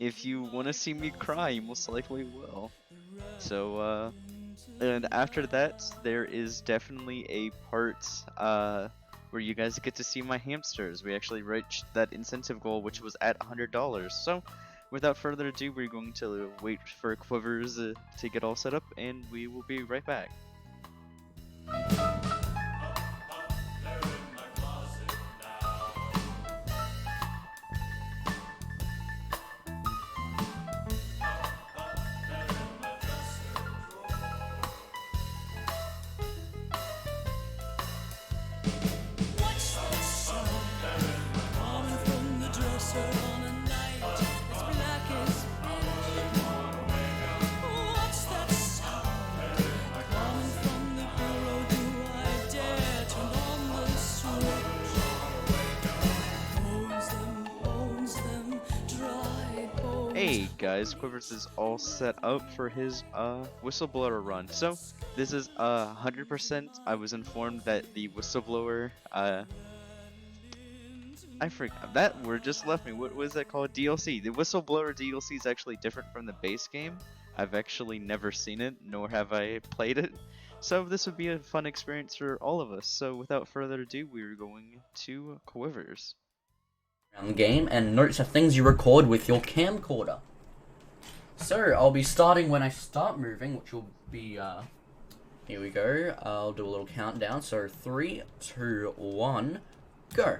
if you want to see me cry, you most likely will. So, and after that, there is definitely a part, where you guys get to see my hamsters. We actually reached that incentive goal, which was at $100. So, without further ado, we're going to wait for Quivers to get all set up, and we will be right back. Hey guys, Quivers is all set up for his whistleblower run. So this is 100%. I was informed that the whistleblower I forgot that word just left me. What was that called? DLC. The whistleblower DLC is actually different from the base game. I've actually never seen it, nor have I played it. So this would be a fun experience for all of us. So without further ado, we're going to Quivers. Around the game, and notes are things you record with your camcorder. So, I'll be starting when I start moving, which will be, here we go. I'll do a little countdown. So, 3, 2, 1, go.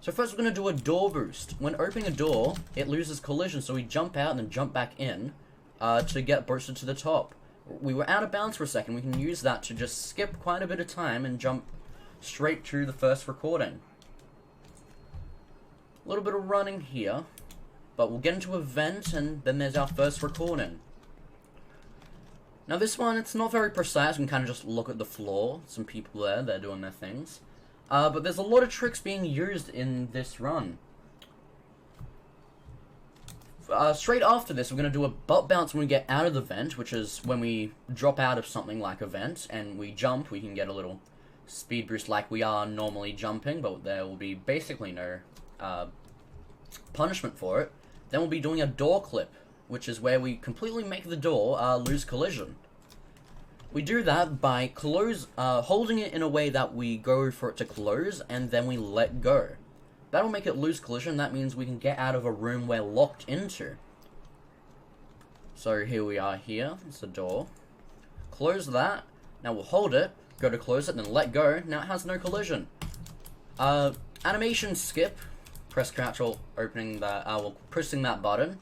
So first we're going to do a door boost. When opening a door, it loses collision, so we jump out and then jump back in to get boosted to the top. We were out of bounds for a second. We can use that to just skip quite a bit of time and jump straight to the first recording. A little bit of running here, but we'll get into a vent and then there's our first recording. Now this one, it's not very precise. We can kind of just look at the floor. Some people there, they're doing their things. But there's a lot of tricks being used in this run. Straight after this, we're going to do a butt bounce when we get out of the vent, which is when we drop out of something like a vent, and we jump, we can get a little speed boost like we are normally jumping, but there will be basically no punishment for it. Then we'll be doing a door clip, which is where we completely make the door lose collision. We do that by holding it in a way that we go for it to close, and then we let go. That'll make it lose collision. That means we can get out of a room we're locked into. So here we are here. It's the door. Close that. Now we'll hold it, go to close it, then let go. Now it has no collision. Animation skip. Press crouch while opening that, while pressing that button.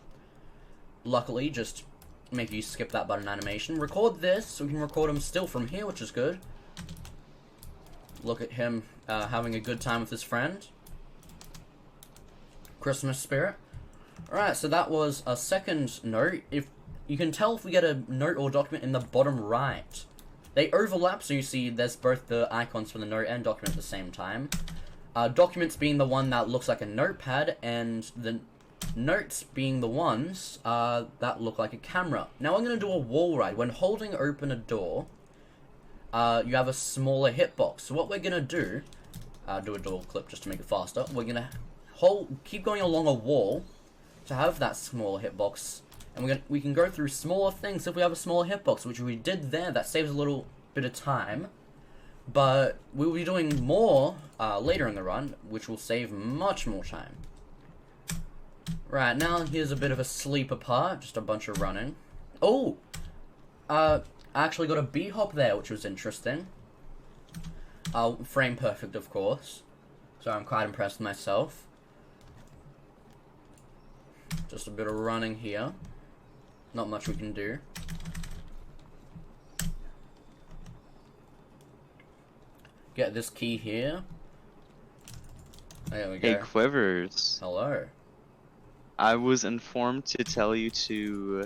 Luckily, just make you skip that button animation. Record this, so we can record him still from here, which is good. Look at him having a good time with his friend. Christmas spirit. Alright, so that was a second note. If you can tell if we get a note or document in the bottom right. They overlap, so you see there's both the icons for the note and document at the same time. Documents being the one that looks like a notepad, and the notes being the ones that look like a camera. Now I'm going to do a wall ride. When holding open a door, you have a smaller hitbox. So what we're going to do a door clip just to make it faster. We're going to keep going along a wall to have that smaller hitbox. And we can go through smaller things if we have a smaller hitbox, which we did there. That saves a little bit of time. But we will be doing more later in the run, which will save much more time. Right, now here's a bit of a sleeper part, just a bunch of running. Oh! I actually got a B-hop there, which was interesting. Frame perfect, of course. So I'm quite impressed with myself. Just a bit of running here. Not much we can do. Get this key here. There we go. Hey Quivers. Hello. I was informed to tell you to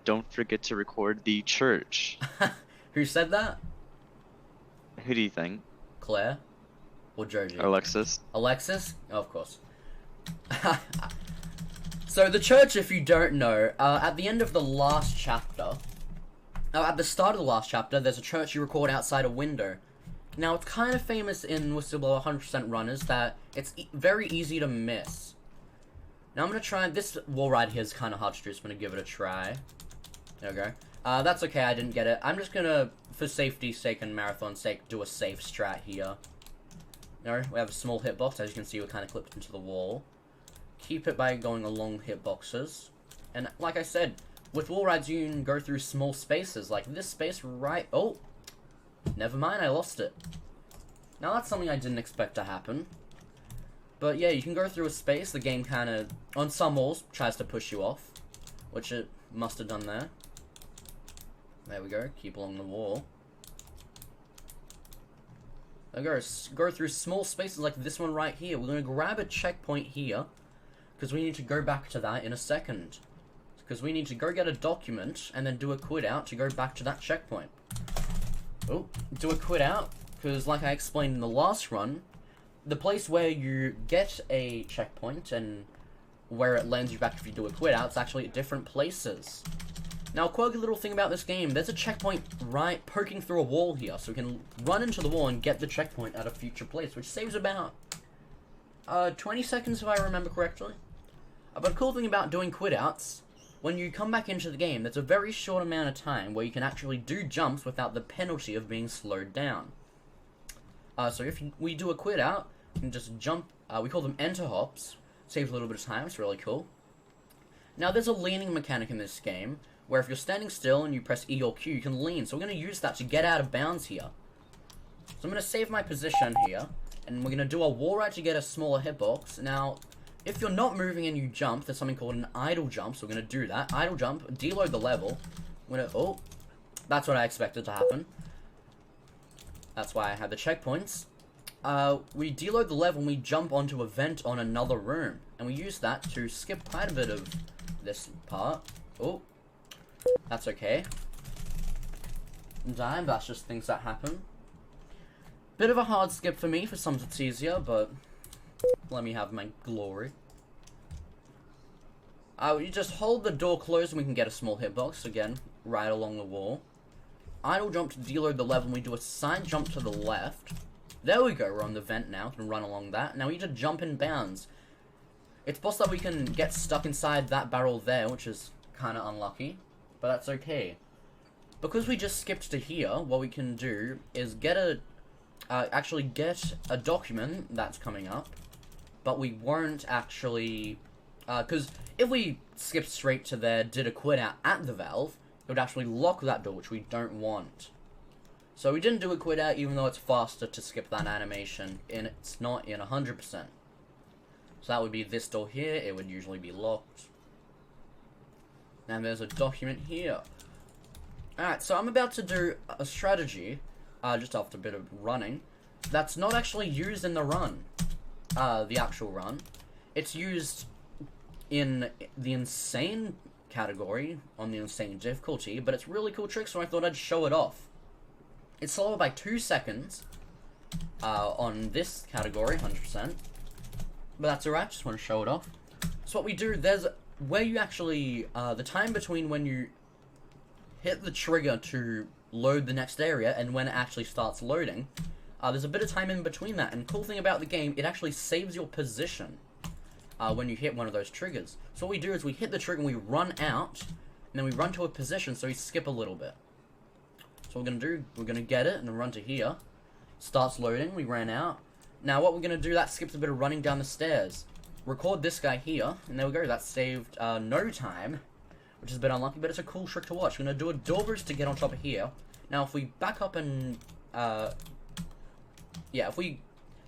don't forget to record the church. Who said that? Who do you think? Claire? Or Joji? Alexis. Alexis? Oh, of course. So the church, if you don't know, at the end of the last chapter, at the start of the last chapter, there's a church you record outside a window. Now, it's kind of famous in Whistleblower 100% runners that it's very easy to miss. Now I'm gonna try, this wall ride here is kind of hard to do, so I'm gonna give it a try. There we go. That's okay, I didn't get it. I'm just gonna, for safety's sake and marathon's sake, do a safe strat here. You know, we have a small hitbox, as you can see we're kind of clipped into the wall. Keep it by going along hitboxes. And like I said, with wall rides you can go through small spaces, like this space right... Oh! Never mind, I lost it. Now that's something I didn't expect to happen. But yeah, you can go through a space, the game kind of, on some walls, tries to push you off. Which it must have done there. There we go, keep along the wall. There we go through small spaces like this one right here. We're going to grab a checkpoint here. Because we need to go back to that in a second. Because we need to go get a document and then do a quit out to go back to that checkpoint. Oh, do a quit out. Because like I explained in the last run, the place where you get a checkpoint and where it lands you back if you do a quit out, it's actually at different places. Now, a quirky little thing about this game, there's a checkpoint right poking through a wall here, so we can run into the wall and get the checkpoint at a future place, which saves about 20 seconds if I remember correctly. But a cool thing about doing quit outs, when you come back into the game, there's a very short amount of time where you can actually do jumps without the penalty of being slowed down. So if we do a quit out, you can just jump, we call them enter hops, saves a little bit of time, it's really cool. Now there's a leaning mechanic in this game, where if you're standing still and you press E or Q, you can lean, so we're going to use that to get out of bounds here. So I'm going to save my position here, and we're going to do a wall ride to get a smaller hitbox. Now, if you're not moving and you jump, there's something called an idle jump, so we're going to do that. Idle jump, deload the level. I'm going to, oh, that's what I expected to happen. That's why I had the checkpoints. We deload the level and we jump onto a vent on another room. And we use that to skip quite a bit of this part. Oh, that's okay. Damn, that's just things that happen. Bit of a hard skip for me, for some it's easier, but let me have my glory. You just hold the door closed and we can get a small hitbox, again, right along the wall. Idle jump to deload the level and we do a side jump to the left. There we go, we're on the vent now, can run along that. Now we need to jump in bounds. It's possible that we can get stuck inside that barrel there, which is kind of unlucky, but that's okay. Because we just skipped to here, what we can do is get a, actually get a document that's coming up, but we won't actually, because if we skipped straight to there, did a quit out at the valve, it would actually lock that door, which we don't want. So we didn't do a quit out, even though it's faster to skip that animation, and it's not in 100%. So that would be this door here, it would usually be locked. And there's a document here. Alright, so I'm about to do a strategy, just after a bit of running, that's not actually used in the run, the actual run. It's used in the insane category, on the insane difficulty, but it's really cool trick, so I thought I'd show it off. It's slower by 2 seconds, on this category, 100%, but that's alright, just want to show it off. So what we do, there's where you actually, the time between when you hit the trigger to load the next area and when it actually starts loading, there's a bit of time in between that, and cool thing about the game, it actually saves your position when you hit one of those triggers. So what we do is we hit the trigger and we run out, and then we run to a position, so we skip a little bit. So what we're going to do, we're going to get it and then run to here. Starts loading, we ran out. Now what we're going to do, that skips a bit of running down the stairs. Record this guy here, and there we go, that saved no time, which is a bit unlucky, but it's a cool trick to watch. We're going to do a door bridge to get on top of here. Now if we back up and, yeah, if we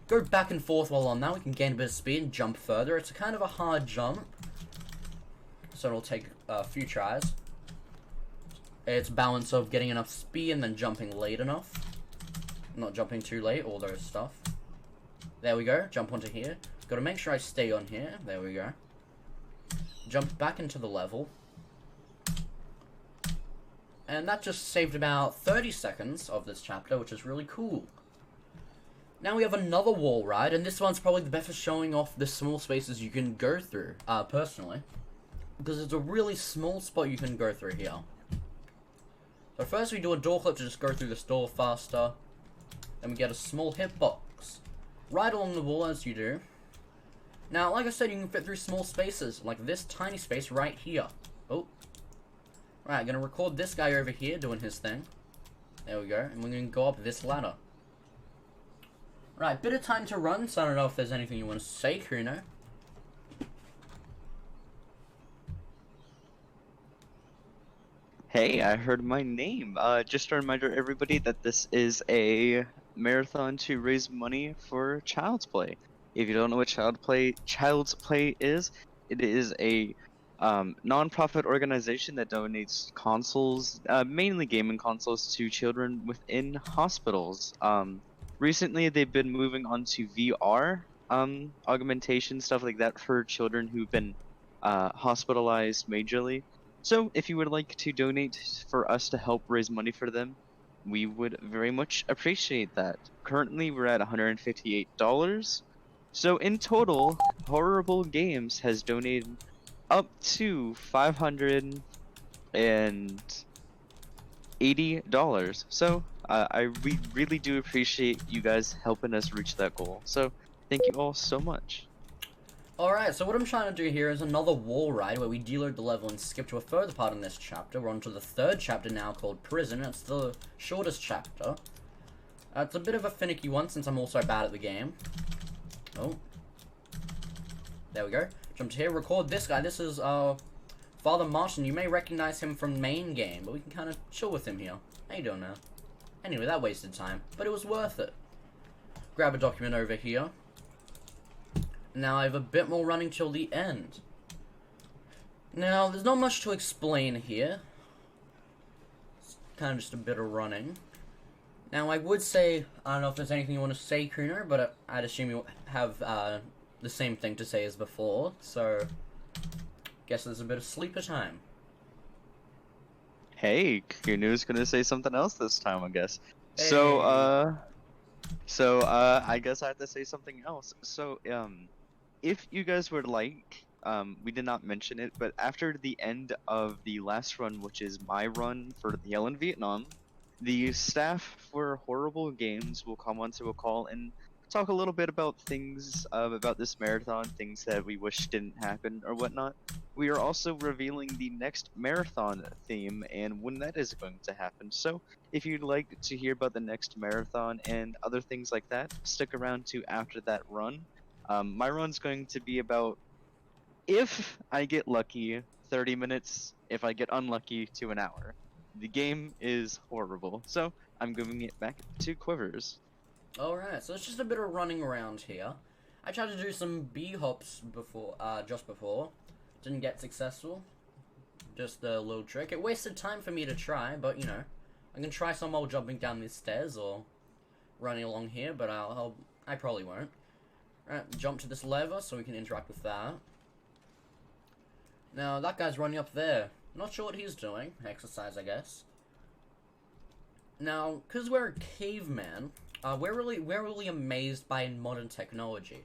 go back and forth while on that, we can gain a bit of speed and jump further. It's a kind of a hard jump, so it'll take a few tries. It's a balance of getting enough speed and then jumping late enough. Not jumping too late, all those stuff. There we go, jump onto here. Gotta make sure I stay on here, there we go. Jump back into the level. And that just saved about 30 seconds of this chapter, which is really cool. Now we have another wall ride, and this one's probably the best for showing off the small spaces you can go through, personally. Because it's a really small spot you can go through here. So first we do a door clip to just go through this door faster. Then we get a small hitbox. Right along the wall as you do. Now, like I said, you can fit through small spaces, like this tiny space right here. Oh. Right, gonna record this guy over here doing his thing. There we go, and we're gonna go up this ladder. Right, bit of time to run, so I don't know if there's anything you want to say, Kuno. Hey, I heard my name. Just a reminder, everybody, that this is a marathon to raise money for Child's Play. If you don't know what Child's Play is, it is a non-profit organization that donates consoles, mainly gaming consoles, to children within hospitals. Recently, they've been moving on to VR, augmentation, stuff like that for children who've been hospitalized majorly. So, if you would like to donate for us to help raise money for them, we would very much appreciate that. Currently, we're at $158. So, in total, Horrible Games has donated up to $580. So, we really do appreciate you guys helping us reach that goal. So, thank you all so much. Alright, so what I'm trying to do here is another wall ride where we deload the level and skip to a further part in this chapter. We're on to the third chapter now called Prison. It's the shortest chapter. It's a bit of a finicky one since I'm also bad at the game. Oh. There we go. Jump to here, record this guy. This is Father Martin. You may recognize him from main game, but we can kind of chill with him here. How you doing now? Anyway, that wasted time, but it was worth it. Grab a document over here. Now I have a bit more running till the end. Now, there's not much to explain here. It's kind of just a bit of running. Now, I would say, I don't know if there's anything you want to say, Kuno, but I'd assume you have the same thing to say as before, so guess there's a bit of sleeper time. Hey, Kunu's gonna say something else this time, I guess. Hey. So, I guess I have to say something else. So, if you guys would like, we did not mention it, but after the end of the last run, which is my run for the Yell in Vietnam, the staff for Horrible Games will come onto a call and talk a little bit about things about this marathon, things that we wish didn't happen or whatnot. We are also revealing the next marathon theme and when that is going to happen. So if you'd like to hear about the next marathon and other things like that, stick around to after that run. My run's going to be about, if I get lucky, 30 minutes. If I get unlucky, to an hour. The game is horrible, so I'm giving it back to Quivers. Alright, so it's just a bit of running around here. I tried to do some B-hops before, just before. Didn't get successful. Just a little trick. It wasted time for me to try, but you know, I can try some old jumping down these stairs or running along here, but I probably won't. Alright, jump to this lever so we can interact with that. Now, that guy's running up there. Not sure what he's doing. Exercise, I guess. Now, because we're a caveman, we're really amazed by modern technology.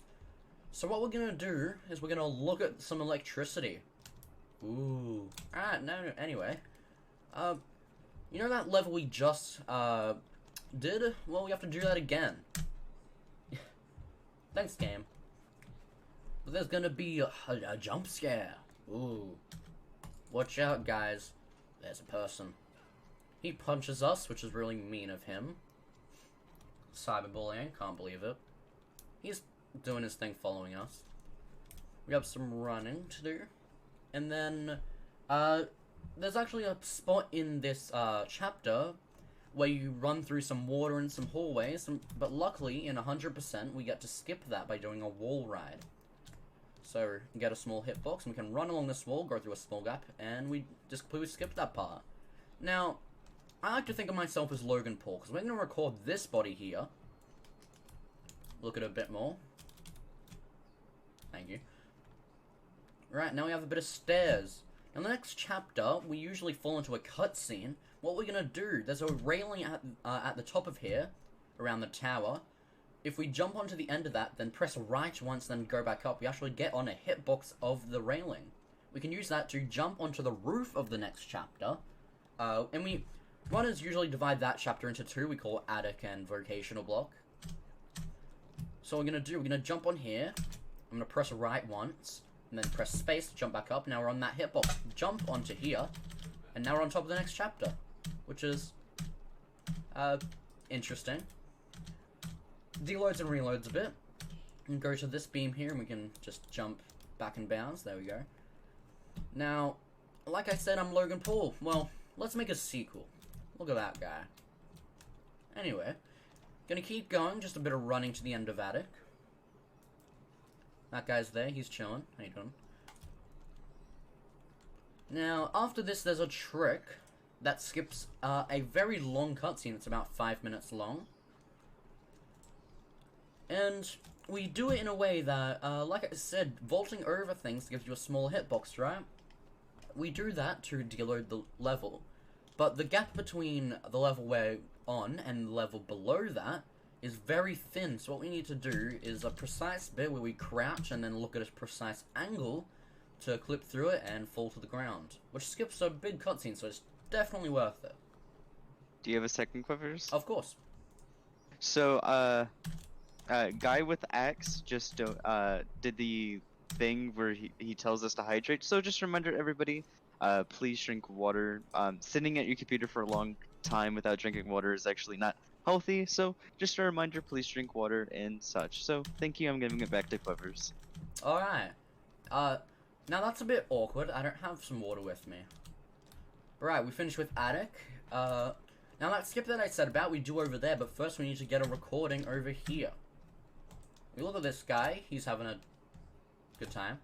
So what we're gonna do is we're gonna look at some electricity. Ooh. Alright, no, anyway. You know that level we just, did? Well, we have to do that again. Thanks, game. But there's gonna be a jump scare. Ooh. Watch out, guys. There's a person. He punches us, which is really mean of him. Cyberbullying, can't believe it. He's doing his thing following us. We have some running to do. And then, there's actually a spot in this, chapter where you run through some water and some hallways, but luckily, in 100%, we get to skip that by doing a wall ride. So, we get a small hitbox, and we can run along this wall, go through a small gap, and we just completely skip that part. Now, I like to think of myself as Logan Paul, because we're going to record this body here. Look at it a bit more. Thank you. Right, now we have a bit of stairs. In the next chapter, we usually fall into a cutscene. What we're gonna do, there's a railing at the top of here, around the tower. If we jump onto the end of that, then press right once, then go back up, we actually get on a hitbox of the railing. We can use that to jump onto the roof of the next chapter. And runners usually divide that chapter into two, we call attic and vocational block. So we're gonna jump on here, I'm gonna press right once, and then press space to jump back up. Now we're on that hitbox. Jump onto here, and now we're on top of the next chapter, which is interesting. Deloads and reloads a bit. And go to this beam here, and we can just jump back and bounce. There we go. Now, like I said, I'm Logan Paul. Well, let's make a sequel. Look at that guy. Anyway, gonna keep going. Just a bit of running to the end of Attic. That guy's there. He's chilling. How you doing? Now, after this, there's a trick that skips a very long cutscene. It's about 5 minutes long. And we do it in a way that, like I said, vaulting over things gives you a small hitbox, right? We do that to deload the level. But the gap between the level we're on and the level below that is very thin. So what we need to do is a precise bit where we crouch and then look at a precise angle to clip through it and fall to the ground. Which skips a big cutscene, so it's definitely worth it. Do you have a second, Quivers? Of course. So, guy with axe just did the thing where he tells us to hydrate. So just a reminder, everybody, please drink water. Sitting at your computer for a long time without drinking water is actually not healthy. So just a reminder, please drink water and such. So thank you. I'm giving it back to Quivers. All right. Now that's a bit awkward. I don't have some water with me. Right, we finished with Attic. Now that skip that I said about, we do over there, but first we need to get a recording over here. We look at this guy, he's having a good time.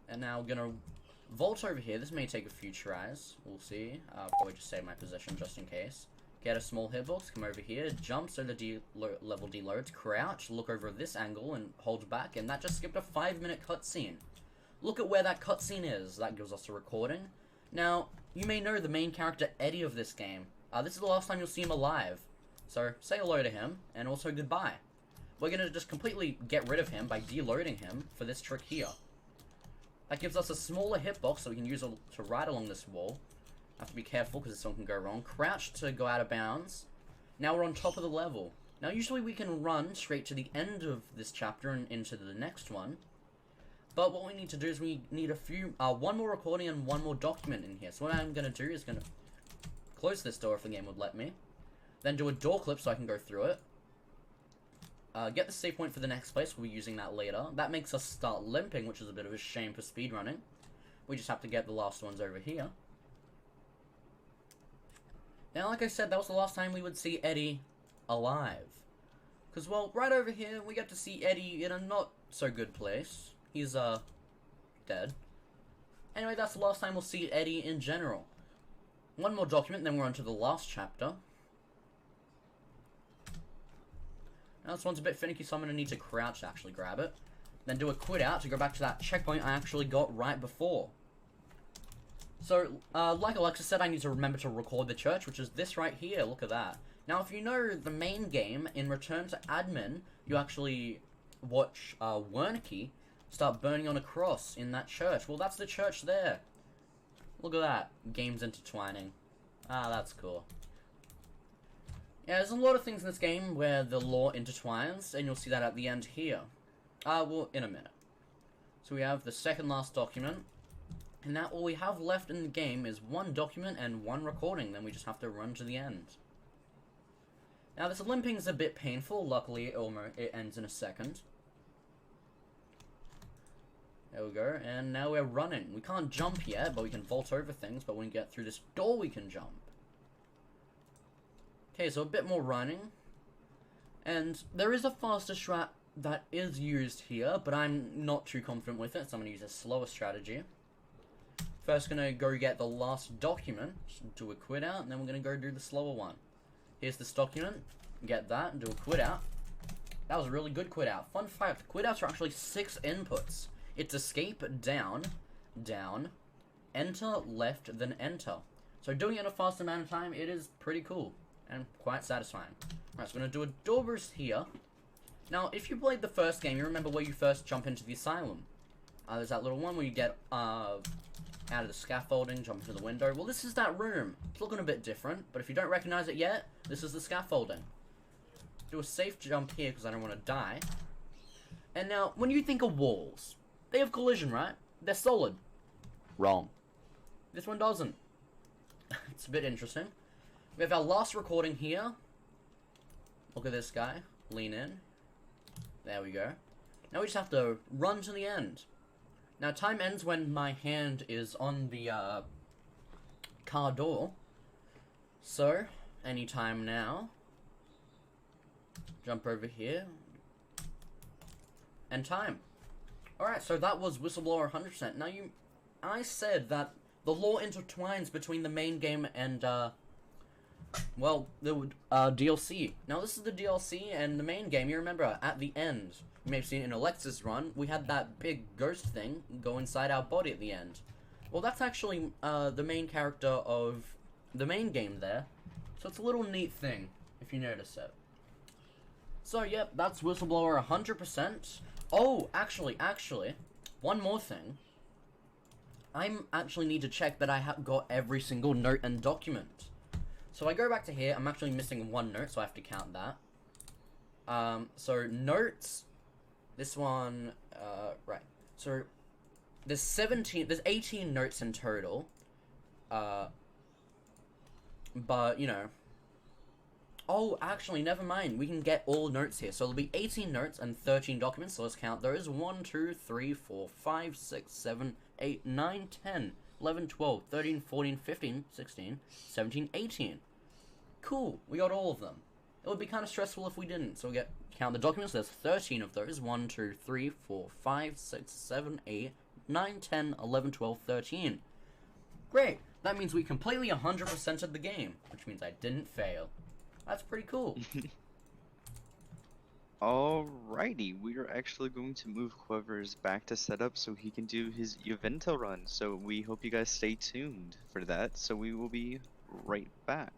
And now we're gonna vault over here. This may take a few tries, we'll see. I'll probably just save my position just in case. Get a small hitbox, come over here, jump so the level deloads, crouch, look over this angle and hold back, and that just skipped a 5-minute cutscene. Look at where that cutscene is, that gives us a recording. Now, you may know the main character Eddie of this game. This is the last time you'll see him alive. So, say hello to him, and also goodbye. We're gonna just completely get rid of him by deloading him for this trick here. That gives us a smaller hitbox so we can use it to ride along this wall. Have to be careful because this one can go wrong. Crouch to go out of bounds. Now we're on top of the level. Now usually we can run straight to the end of this chapter and into the next one. But what we need to do is we need one more recording and one more document in here. So what I'm gonna do is gonna close this door if the game would let me. Then do a door clip so I can go through it. Get the save point for the next place, we'll be using that later. That makes us start limping, which is a bit of a shame for speedrunning. We just have to get the last ones over here. Now, like I said, that was the last time we would see Eddie alive. Because, well, right over here, we get to see Eddie in a not-so-good place. He's, dead. Anyway, that's the last time we'll see Eddie in general. One more document, then we're on to the last chapter. Now this one's a bit finicky, so I'm going to need to crouch to actually grab it. Then do a quit out to go back to that checkpoint I actually got right before. So, like Alexa said, I need to remember to record the church, which is this right here. Look at that. Now, if you know the main game, in Return to Admin, you actually watch Wernicke start burning on a cross in that church. Well, that's the church there. Look at that. Games intertwining. Ah, that's cool. Yeah, there's a lot of things in this game where the lore intertwines, and you'll see that at the end here. Well, in a minute. So we have the second last document, and now all we have left in the game is one document and one recording, then we just have to run to the end. Now this limping is a bit painful, luckily it ends in a second. There we go, and now we're running. We can't jump yet, but we can vault over things, but when we get through this door we can jump. Okay, so a bit more running. And there is a faster strat that is used here, but I'm not too confident with it, so I'm going to use a slower strategy. First, gonna go get the last document, do a quit out, and then we're gonna go do the slower one. Here's this document, get that, and do a quit out. That was a really good quit out. Fun fact, quit outs are actually 6 inputs. It's escape, down, down, enter, left, then enter. So doing it in a fast amount of time, it is pretty cool, and quite satisfying. Alright, so we're gonna do a door burst here. Now, if you played the first game, you remember where you first jump into the asylum. There's that little one where you get, out of the scaffolding, jump into the window. Well, this is that room. It's looking a bit different, but if you don't recognize it yet, this is the scaffolding. Do a safe jump here because I don't want to die. And now, when you think of walls, they have collision, right? They're solid. Wrong. This one doesn't. It's a bit interesting. We have our last recording here. Look at this guy. Lean in. There we go. Now we just have to run to the end. Now time ends when my hand is on the car door. So, anytime now. Jump over here. And time. Alright, so that was Whistleblower 100%. Now I said that the lore intertwines between the main game and, well, the DLC. Now this is the DLC and the main game. You remember, at the end, you may have seen in Alexa's run, we had that big ghost thing go inside our body at the end. Well, that's actually, the main character of the main game there. So it's a little neat thing, if you notice it. So, yep, that's Whistleblower 100%. Oh, actually, one more thing. I actually need to check that I have got every single note and document. So I go back to here, I'm actually missing one note, so I have to count that. So notes, this one, right. So there's 18 notes in total. But, you know. Oh, actually, never mind. We can get all notes here. So there'll be 18 notes and 13 documents. So let's count those. 1, 2, 3, 4, 5, 6, 7, 8, 9, 10, 11, 12, 13, 14, 15, 16, 17, 18. Cool. We got all of them. It would be kind of stressful if we didn't. So we count the documents. There's 13 of those. 1, 2, 3, 4, 5, 6, 7, 8, 9, 10, 11, 12, 13. Great. That means we completely 100%ed the game, which means I didn't fail. That's pretty cool. Alrighty, we are actually going to move Quivers back to setup so he can do his evento run. So we hope you guys stay tuned for that. So we will be right back.